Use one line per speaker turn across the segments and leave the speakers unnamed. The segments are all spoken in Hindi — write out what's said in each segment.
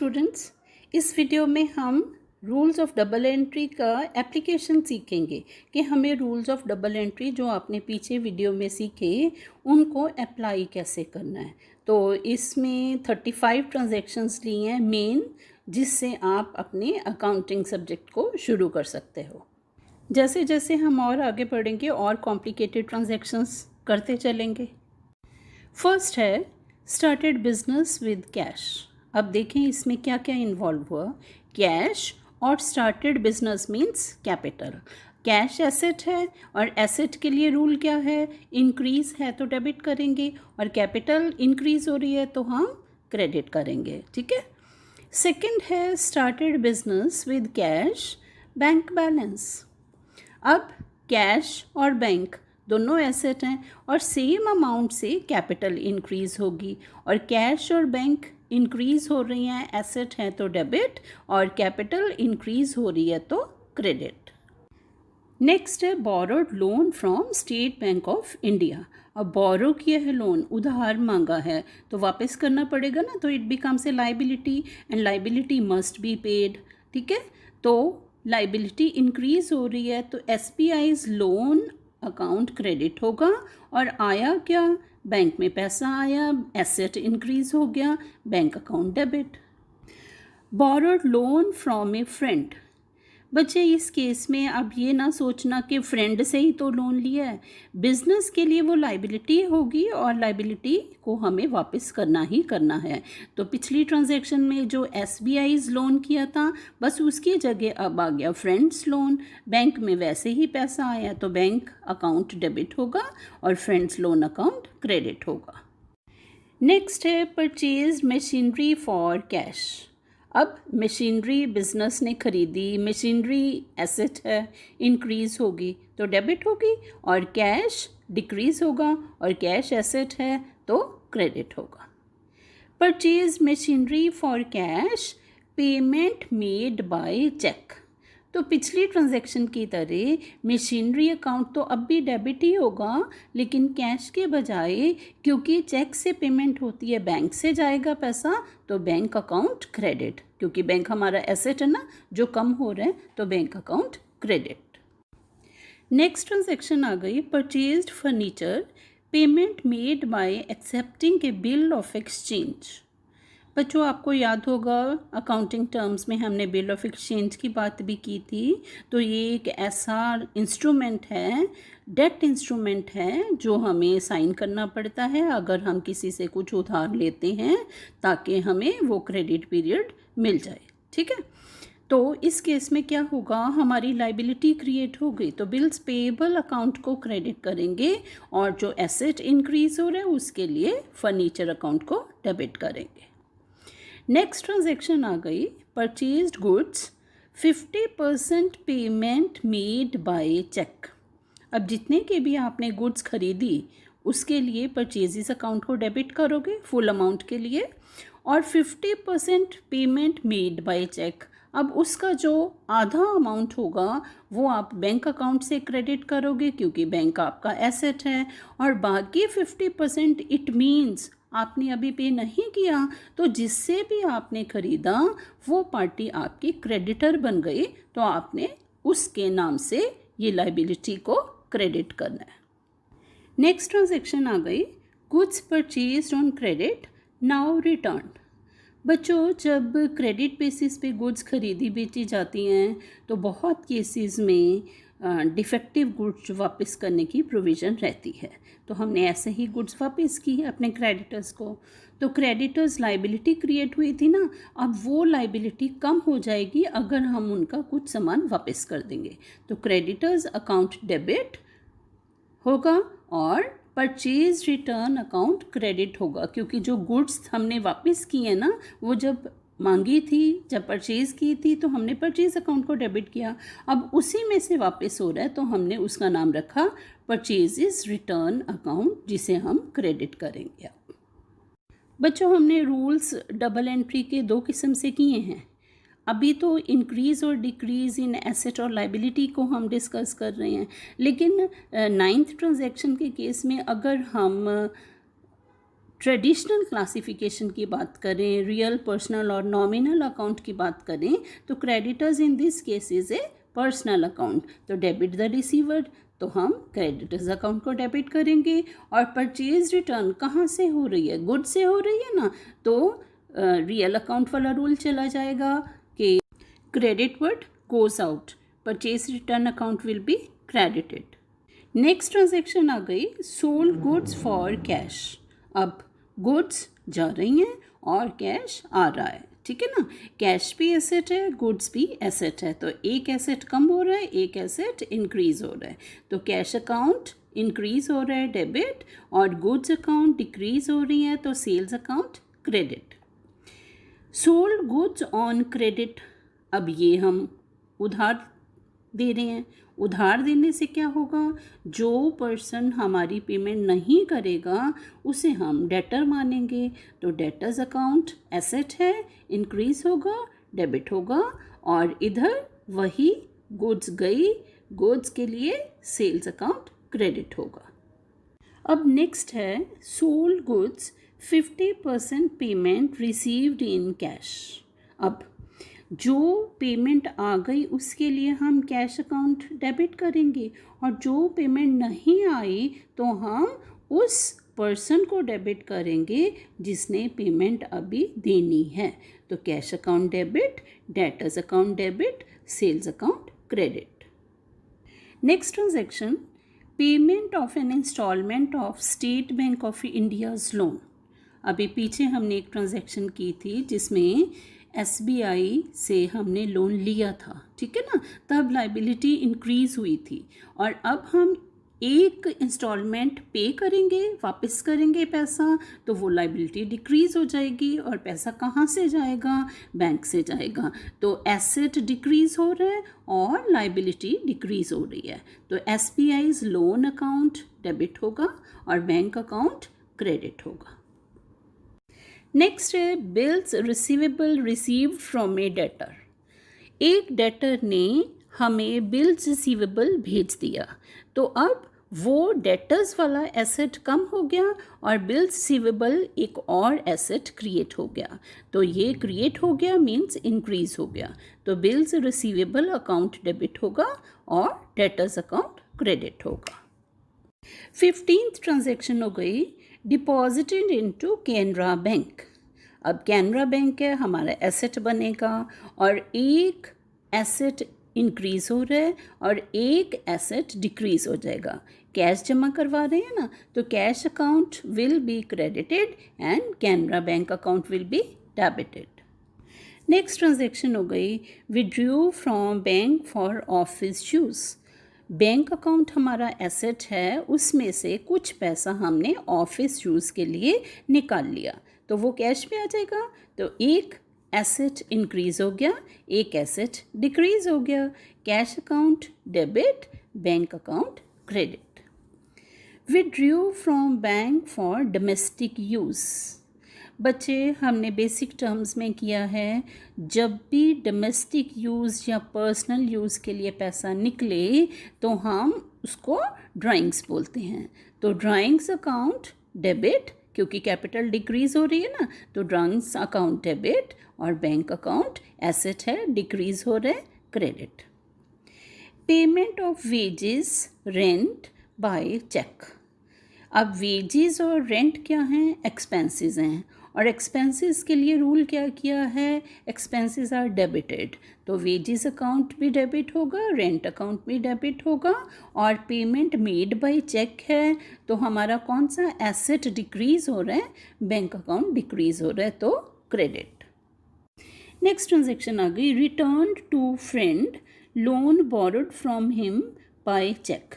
स्टूडेंट्स, इस वीडियो में हम रूल्स ऑफ डबल एंट्री का एप्लीकेशन सीखेंगे कि हमें रूल्स ऑफ डबल एंट्री जो आपने पीछे वीडियो में सीखे उनको अप्लाई कैसे करना है। तो इसमें 35 ट्रांजैक्शंस लिए हैं मेन, जिससे आप अपने अकाउंटिंग सब्जेक्ट को शुरू कर सकते हो। जैसे जैसे हम और आगे बढ़ेंगे और कॉम्प्लिकेटेड ट्रांजैक्शंस करते चलेंगे। फर्स्ट है स्टार्टेड बिजनेस विद कैश। अब देखें इसमें क्या क्या इन्वॉल्व हुआ। कैश और started business means capital. Cash asset है और एसेट के लिए रूल क्या है, इंक्रीज है तो डेबिट करेंगे और कैपिटल इंक्रीज हो रही है तो हम क्रेडिट करेंगे। ठीक है। सेकंड है started business with cash bank balance. अब कैश और बैंक दोनों एसेट हैं और सेम अमाउंट से कैपिटल इंक्रीज होगी और कैश और बैंक इंक्रीज हो रही हैं, एसेट है तो डेबिट और कैपिटल इंक्रीज हो रही है तो क्रेडिट। नेक्स्ट है borrowed loan from state Bank of India. अब बोरो किया है लोन, उधार मांगा है तो वापस करना पड़ेगा ना, तो it becomes a liability and liability must be paid. ठीक है। तो लाइबिलिटी इंक्रीज हो रही है तो SBI's लोन अकाउंट क्रेडिट होगा और आया क्या, बैंक में पैसा आया, एसेट इंक्रीज हो गया, bank account debit. Borrowed loan from A friend. बच्चे इस केस में अब ये ना सोचना कि फ्रेंड से ही तो लोन लिया है, बिजनेस के लिए वो लाइबिलिटी होगी और लाइबिलिटी को हमें वापस करना ही करना है। तो पिछली ट्रांजैक्शन में जो SBI's लोन किया था बस उसकी जगह अब आ गया फ्रेंड्स लोन। बैंक में वैसे ही पैसा आया तो बैंक अकाउंट डेबिट होगा और फ्रेंड्स लोन अकाउंट क्रेडिट होगा। नेक्स्ट है परचेज मशीनरी फॉर कैश। अब मशीनरी बिजनेस ने खरीदी, मशीनरी एसेट है, इंक्रीज होगी तो डेबिट होगी और कैश डिक्रीज होगा और कैश एसेट है तो क्रेडिट होगा। Purchase machinery for cash payment made by cheque. तो पिछली ट्रांजैक्शन की तरह मशीनरी अकाउंट तो अब भी डेबिट ही होगा, लेकिन कैश के बजाय क्योंकि चेक से पेमेंट होती है बैंक से जाएगा पैसा तो बैंक अकाउंट क्रेडिट, क्योंकि बैंक हमारा एसेट है ना जो कम हो रहा है तो bank account credit. Next transaction आ गई purchased furniture payment made by accepting a bill of exchange. बच्चों आपको याद होगा अकाउंटिंग टर्म्स में हमने बिल ऑफ एक्सचेंज की बात भी की थी। तो ये एक ऐसा इंस्ट्रूमेंट है, डेट इंस्ट्रूमेंट है जो हमें साइन करना पड़ता है अगर हम किसी से कुछ उधार लेते हैं ताकि हमें वो क्रेडिट पीरियड मिल जाए। ठीक है। तो इस केस में क्या होगा, हमारी लाइबिलिटी क्रिएट हो गई तो बिल्स पेएबल अकाउंट को क्रेडिट करेंगे और जो एसेट इंक्रीज हो रहा है उसके लिए फर्नीचर अकाउंट को डेबिट करेंगे। नेक्स्ट ट्रांजैक्शन आ गई purchased goods 50% payment made by cheque. अब जितने के भी आपने गुड्स खरीदी उसके लिए परचेजेस अकाउंट को डेबिट करोगे फुल अमाउंट के लिए और 50% पेमेंट मेड बाय चेक। अब उसका जो आधा अमाउंट होगा वो आप बैंक अकाउंट से क्रेडिट करोगे क्योंकि बैंक आपका एसेट है और बाकी 50% इट मीन्स आपने अभी पे नहीं किया तो जिससे भी आपने खरीदा वो पार्टी आपकी क्रेडिटर बन गई तो आपने उसके नाम से ये लाइबिलिटी को क्रेडिट करना है। नेक्स्ट ट्रांजैक्शन आ गई goods purchased on credit now return. बच्चों जब क्रेडिट बेसिस पे गुड्स खरीदी बेची जाती हैं तो बहुत केसेस में डिफेक्टिव गुड्स वापस करने की प्रोविज़न रहती है। तो हमने ऐसे ही गुड्स वापस की अपने क्रेडिटर्स को, तो क्रेडिटर्स लाइबिलिटी क्रिएट हुई थी ना, अब वो लाइबिलिटी कम हो जाएगी अगर हम उनका कुछ सामान वापस कर देंगे। तो क्रेडिटर्स अकाउंट डेबिट होगा और परचेज रिटर्न अकाउंट क्रेडिट होगा क्योंकि जो गुड्स हमने वापस किए ना वो जब मांगी थी, जब परचेज़ की थी तो हमने परचेज़ अकाउंट को डेबिट किया, अब उसी में से वापस हो रहा है तो हमने उसका नाम रखा परचेजेस रिटर्न अकाउंट जिसे हम क्रेडिट करेंगे। बच्चों हमने रूल्स डबल एंट्री के 2 किस्म से किए हैं। अभी तो इंक्रीज और डिक्रीज इन एसेट और लाइबिलिटी को हम डिस्कस कर रहे हैं, लेकिन 9th ट्रांजैक्शन के केस में अगर हम ट्रेडिशनल क्लासिफिकेशन की बात करें, रियल, पर्सनल और नॉमिनल अकाउंट की बात करें, तो creditors in this case is a personal account, तो डेबिट द रिसीवर, तो हम क्रेडिटर्स अकाउंट को डेबिट करेंगे। और परचेज रिटर्न कहाँ से हो रही है, गुड से हो रही है ना, तो रियल अकाउंट वाला रूल चला जाएगा कि credit word goes out, purchase return account will be credited. Next transaction आ गई सोल्ड गुड्स फॉर कैश। अब गुड्स जा रही हैं और कैश आ रहा है, ठीक है ना, कैश भी एसेट है, गुड्स भी एसेट है, तो एक एसेट कम हो रहा है, एक एसेट इंक्रीज हो रहा है, तो कैश अकाउंट इंक्रीज हो रहा है डेबिट, और गुड्स अकाउंट डिक्रीज हो रही है, तो sales account credit. Sold goods on credit, अब ये हम उधार दे रहे हैं, उधार देने से क्या होगा, जो पर्सन हमारी पेमेंट नहीं करेगा उसे हम डेटर मानेंगे, तो डेटर्स अकाउंट एसेट है, इंक्रीज होगा, डेबिट होगा, और इधर वही गुड्स गई, गुड्स के लिए सेल्स अकाउंट क्रेडिट होगा। अब नेक्स्ट है sold goods 50% payment received in cash. अब जो पेमेंट आ गई उसके लिए हम कैश अकाउंट डेबिट करेंगे, और जो पेमेंट नहीं आई तो हम उस पर्सन को डेबिट करेंगे जिसने पेमेंट अभी देनी है, तो cash account debit, debtors account debit, sales account credit. Next transaction payment of an instalment of State Bank of India's loan. अभी पीछे हमने एक ट्रांजैक्शन की थी जिसमें SBI से हमने लोन लिया था, ठीक है ना, तब लाइबिलिटी इंक्रीज हुई थी, और अब हम एक इंस्टॉलमेंट पे करेंगे, वापस करेंगे पैसा, तो वो लाइबिलिटी डिक्रीज हो जाएगी, और पैसा कहाँ से जाएगा, बैंक से जाएगा, तो एसेट डिक्रीज हो रहा है और लाइबिलिटी डिक्रीज हो रही है, तो SBI's लोन अकाउंट डेबिट होगा और बैंक अकाउंट क्रेडिट होगा। नेक्स्ट है bills receivable received from A debtor. एक डेटर ने हमें बिल्स रिसीवेबल भेज दिया, तो अब वो डेटर्स वाला एसेट कम हो गया और बिल्स रिसीवेबल एक और एसेट क्रिएट हो गया, तो ये क्रिएट हो गया मीन्स इंक्रीज हो गया, तो बिल्स रिसीवेबल अकाउंट डेबिट होगा और डेटर्स अकाउंट क्रेडिट होगा। 15th ट्रांजेक्शन हो गई डिपॉजिटेड इनटू कैनरा बैंक। अब कैनरा बैंक है, हमारा एसेट बनेगा, और एक एसेट इंक्रीज हो रहा है और एक एसेट डिक्रीज हो जाएगा, कैश जमा करवा रहे हैं ना, तो cash account will be credited and Canara bank account will be debited. Next transaction हो गई withdrew from bank for office use. Bank account हमारा एसेट है, उसमें से कुछ पैसा हमने ऑफिस यूज़ के लिए निकाल लिया, तो वो कैश में आ जाएगा, तो एक एसेट इंक्रीज हो गया, एक एसेट डिक्रीज हो गया, cash account debit, bank account credit. Withdrew from bank for domestic use. बच्चे हमने बेसिक टर्म्स में किया है, जब भी डोमेस्टिक यूज़ या पर्सनल यूज़ के लिए पैसा निकले तो हम उसको ड्राइंग्स बोलते हैं, तो ड्राइंग्स अकाउंट डेबिट, क्योंकि कैपिटल डिक्रीज हो रही है ना, तो ड्राइंग्स अकाउंट डेबिट, और बैंक अकाउंट एसेट है, डिक्रीज हो रहा है, credit. Payment of wages rent by cheque. अब वेजेस और रेंट क्या हैं, एक्सपेंसेस हैं, और एक्सपेंसेस के लिए रूल क्या किया है, एक्सपेंसेस आर डेबिटेड, तो वेजेस अकाउंट भी डेबिट होगा, रेंट अकाउंट भी डेबिट होगा, और पेमेंट मेड बाय चेक है, तो हमारा कौन सा एसेट डिक्रीज हो रहा है, बैंक अकाउंट डिक्रीज हो रहा है, तो क्रेडिट। नेक्स्ट ट्रांजेक्शन आ गई return to friend loan borrowed from him by cheque.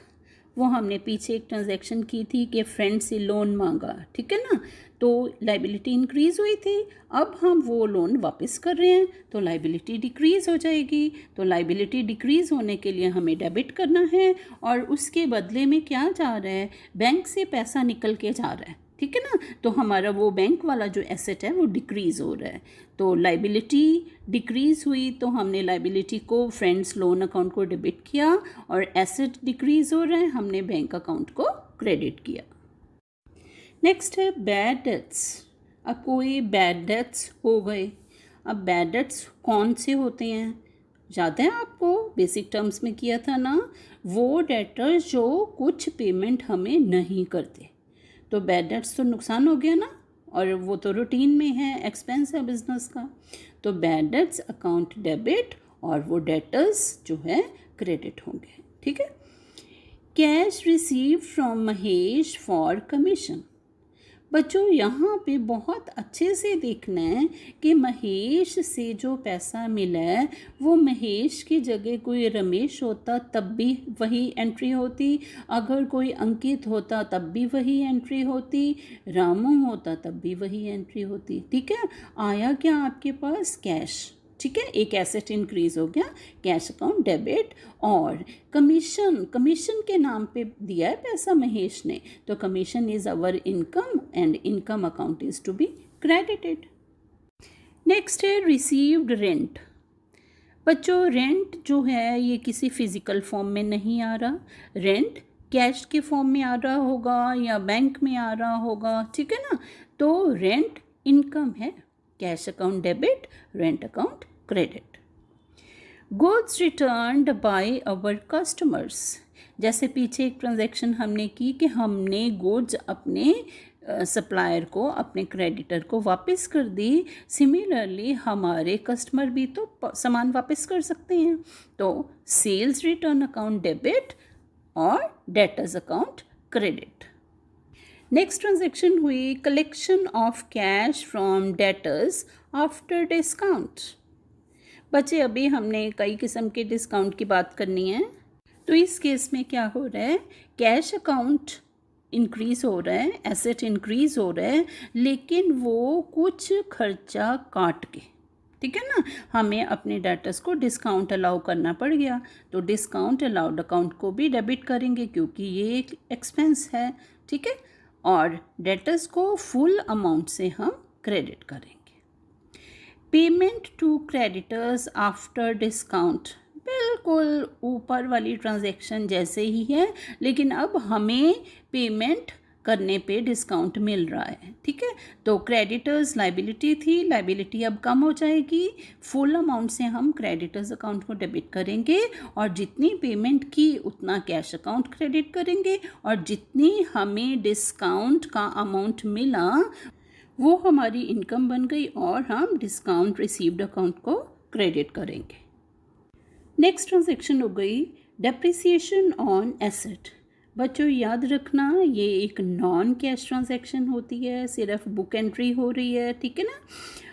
वो हमने पीछे एक ट्रांजैक्शन की थी कि फ्रेंड से लोन मांगा, ठीक है ना, तो लाइबिलिटी इंक्रीज़ हुई थी, अब हम वो लोन वापस कर रहे हैं तो लाइबिलिटी डिक्रीज़ हो जाएगी, तो लाइबिलिटी डिक्रीज़ होने के लिए हमें डेबिट करना है, और उसके बदले में क्या जा रहा है, बैंक से पैसा निकल के जा रहा है, ठीक है ना, तो हमारा वो बैंक वाला जो एसेट है वो डिक्रीज़ हो रहा है, तो लाइबिलिटी डिक्रीज़ हुई, तो हमने लाइबिलिटी को फ्रेंड्स लोन अकाउंट को डेबिट किया, और एसेट डिक्रीज़ हो रहा है, हमने बैंक अकाउंट को क्रेडिट किया। नेक्स्ट है बैड डेट्स। अब कोई बैड डेट्स हो गए। अब बैड डेट्स कौन से होते हैं, याद है आपको बेसिक टर्म्स में किया था ना, वो डेटर्स जो कुछ पेमेंट हमें नहीं करते। तो बैड डेट्स तो नुकसान हो गया ना, और वो तो रूटीन में है, एक्सपेंस है बिजनेस का। तो बैड डेट्स अकाउंट डेबिट और वो डेटर्स जो है क्रेडिट होंगे। ठीक है। Cash receive from Mahesh for commission. बच्चों यहाँ पे बहुत अच्छे से देखना है कि महेश से जो पैसा मिला है वो महेश की जगह कोई रमेश होता तब भी वही एंट्री होती, अगर कोई अंकित होता तब भी वही एंट्री होती, रामू होता तब भी वही एंट्री होती। ठीक है। आया क्या आपके पास, कैश। ठीक है, एक एसेट इंक्रीज हो गया, कैश अकाउंट डेबिट। और कमीशन के नाम पे दिया है पैसा महेश ने, तो commission is our income and income account is to be credited. Next है रिसीव्ड रेंट। बच्चों रेंट जो है ये किसी फिजिकल फॉर्म में नहीं आ रहा, रेंट कैश के फॉर्म में आ रहा होगा या बैंक में आ रहा होगा। ठीक है ना, तो रेंट इनकम है, cash account debit, rent account credit. Goods returned by our customers. जैसे पीछे एक ट्रांजैक्शन हमने की कि हमने गुड्स अपने सप्लायर को, अपने क्रेडिटर को वापस कर दी। सिमिलरली हमारे कस्टमर भी तो सामान वापस कर सकते हैं। तो सेल्स रिटर्न अकाउंट डेबिट और debtors account credit. Next transaction हुई collection of cash from debtors after discount. बच्चे अभी हमने कई किस्म के डिस्काउंट की बात करनी है, तो इस केस में क्या हो रहा है, कैश अकाउंट इंक्रीज हो रहा है, एसेट इंक्रीज हो रहा है, लेकिन वो कुछ खर्चा काट के, ठीक है ना, हमें अपने डेटर्स को डिस्काउंट अलाउ करना पड़ गया, तो डिस्काउंट अलाउड अकाउंट को भी डेबिट करेंगे क्योंकि ये एक एक्सपेंस है। ठीक है, और डेटर्स को फुल अमाउंट से हम क्रेडिट करेंगे। Payment to creditors after discount, बिल्कुल ऊपर वाली ट्रांजैक्शन जैसे ही है, लेकिन अब हमें पेमेंट करने पे डिस्काउंट मिल रहा है। ठीक है, तो क्रेडिटर्स लाइबिलिटी थी, लाइबिलिटी अब कम हो जाएगी, फुल अमाउंट से हम क्रेडिटर्स अकाउंट को डेबिट करेंगे और जितनी पेमेंट की उतना कैश अकाउंट क्रेडिट करेंगे, और जितनी हमें डिस्काउंट का अमाउंट मिला वो हमारी इनकम बन गई और हम डिस्काउंट रिसीव्ड अकाउंट को क्रेडिट करेंगे। नेक्स्ट ट्रांजैक्शन हो गई डेप्रिसिएशन ऑन एसेट। बच्चों याद रखना ये एक नॉन कैश ट्रांजैक्शन होती है, सिर्फ बुक एंट्री हो रही है। ठीक है ना,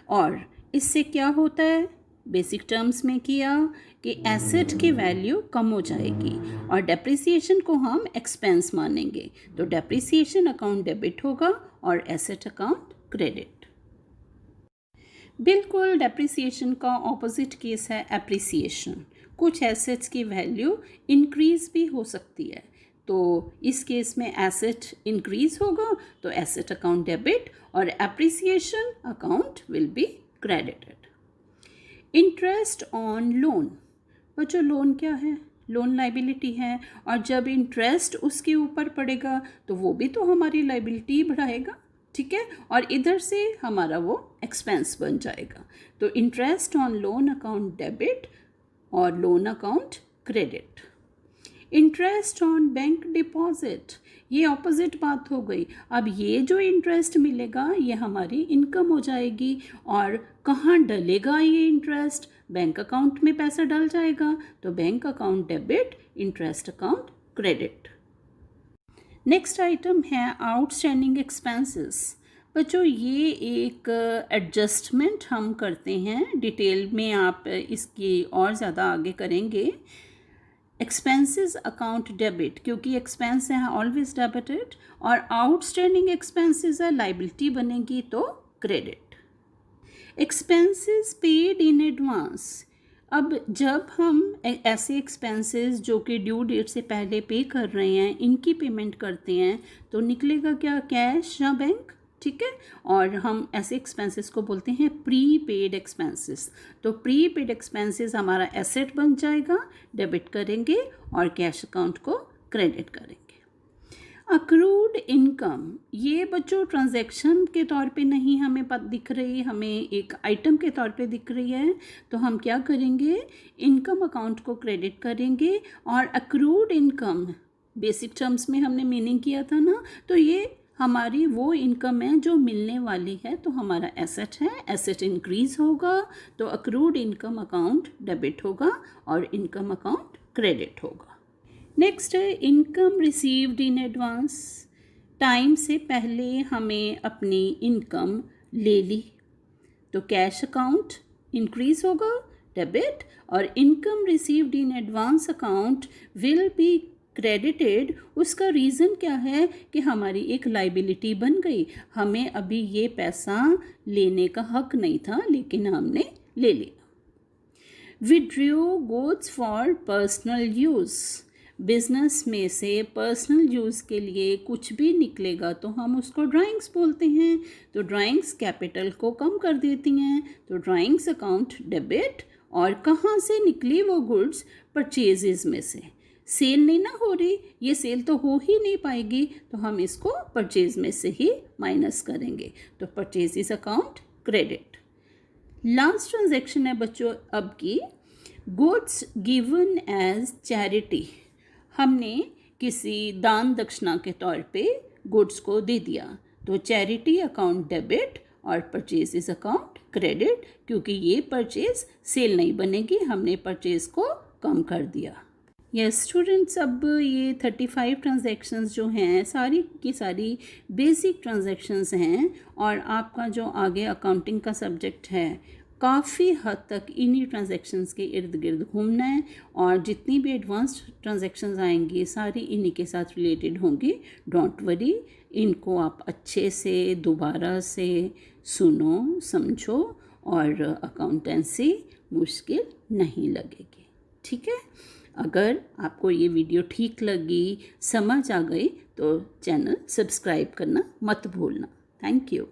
और इससे क्या होता है, बेसिक टर्म्स में किया कि एसेट की वैल्यू कम हो जाएगी और डेप्रिसिएशन को हम एक्सपेंस मानेंगे, तो डेप्रिसिएशन अकाउंट डेबिट होगा और एसेट अकाउंट क्रेडिट। बिल्कुल डेप्रिसिएशन का ऑपोजिट केस है एप्रिसिएशन। कुछ एसेट्स की वैल्यू इंक्रीज भी हो सकती है, तो इस केस में एसेट इंक्रीज होगा तो एसेट अकाउंट डेबिट और appreciation account will be credited. Interest on loan. बच्चों लोन क्या है, लोन लाइबिलिटी है, और जब इंटरेस्ट उसके ऊपर पड़ेगा तो वो भी तो हमारी लाइबिलिटी बढ़ाएगा। ठीक है, और इधर से हमारा वो एक्सपेंस बन जाएगा, तो interest on loan account debit और loan account credit. Interest on bank deposit, ये ऑपोजिट बात हो गई। अब ये जो इंटरेस्ट मिलेगा ये हमारी इनकम हो जाएगी, और कहाँ डलेगा ये इंटरेस्ट, बैंक अकाउंट में पैसा डल जाएगा, तो bank account debit, interest account credit. Next item है आउटस्टैंडिंग एक्सपेंसेस। बच्चों ये एक एडजस्टमेंट हम करते हैं, डिटेल में आप इसकी और ज़्यादा आगे करेंगे। एक्सपेंसेस अकाउंट डेबिट, क्योंकि एक्सपेंस है ऑलवेज डेबिटेड, और आउटस्टैंडिंग एक्सपेंसेस है लाइबिलिटी बनेगी तो credit. Expenses paid in advance. अब जब हम ऐसे एक्सपेंसेस जो कि ड्यू डेट से पहले पे कर रहे हैं इनकी पेमेंट करते हैं तो निकलेगा क्या, कैश या बैंक। ठीक है, और हम ऐसे एक्सपेंसेस को बोलते हैं प्री पेड एक्सपेंसेस। तो प्री पेड एक्सपेंसेस हमारा एसेट बन जाएगा, डेबिट करेंगे और कैश अकाउंट को क्रेडिट करेंगे। अक्रूड इनकम, ये बच्चों ट्रांजैक्शन के तौर पे नहीं हमें दिख रही, हमें एक आइटम के तौर पे दिख रही है। तो हम क्या करेंगे, इनकम अकाउंट को क्रेडिट करेंगे और अक्रूड इनकम बेसिक टर्म्स में हमने मीनिंग किया था ना, तो ये हमारी वो इनकम है जो मिलने वाली है, तो हमारा एसेट है, एसेट इंक्रीज होगा तो अक्रूड इनकम अकाउंट डेबिट होगा और इनकम अकाउंट क्रेडिट होगा। नेक्स्ट है income received in advance, time से पहले हमें अपनी इनकम ले ली तो कैश अकाउंट इंक्रीज होगा डेबिट, और income received in advance account will be credited. उसका रीज़न क्या है कि हमारी एक लाइबिलिटी बन गई, हमें अभी ये पैसा लेने का हक नहीं था लेकिन हमने ले लिया। Withdrew goods for personal use, business में से पर्सनल यूज़ के लिए कुछ भी निकलेगा तो हम उसको ड्राइंग्स बोलते हैं, तो ड्राइंग्स कैपिटल को कम कर देती हैं, तो ड्राइंग्स अकाउंट डेबिट। और कहाँ से निकली वो गुड्स, परचेजेस में से, सेल नहीं ना हो रही, ये सेल तो हो ही नहीं पाएगी तो हम इसको परचेज में से ही माइनस करेंगे, तो purchases account credit. Last transaction है बच्चों अब की, गुड्स गिवन एज चैरिटी, हमने किसी दान दक्षिणा के तौर पे गुड्स को दे दिया तो चैरिटी अकाउंट डेबिट और परचेजेस अकाउंट क्रेडिट, क्योंकि ये परचेज सेल नहीं बनेगी, हमने परचेज को कम कर दिया। यस स्टूडेंट्स, अब ये 35 ट्रांजैक्शंस जो हैं सारी की सारी बेसिक ट्रांजैक्शंस हैं और आपका जो आगे अकाउंटिंग का सब्जेक्ट है काफ़ी हद तक इन्हीं ट्रांजैक्शंस के इर्द गिर्द घूमना है, और जितनी भी एडवांस्ड ट्रांजैक्शंस आएंगी सारी इन्हीं के साथ रिलेटेड होंगी। डोंट वरी, इनको आप अच्छे से दोबारा से सुनो समझो और अकाउंटेंसी मुश्किल नहीं लगेगी, ठीक है। अगर आपको ये वीडियो ठीक लगी, समझ आ गई तो चैनल सब्सक्राइब करना मत भूलना। Thank you.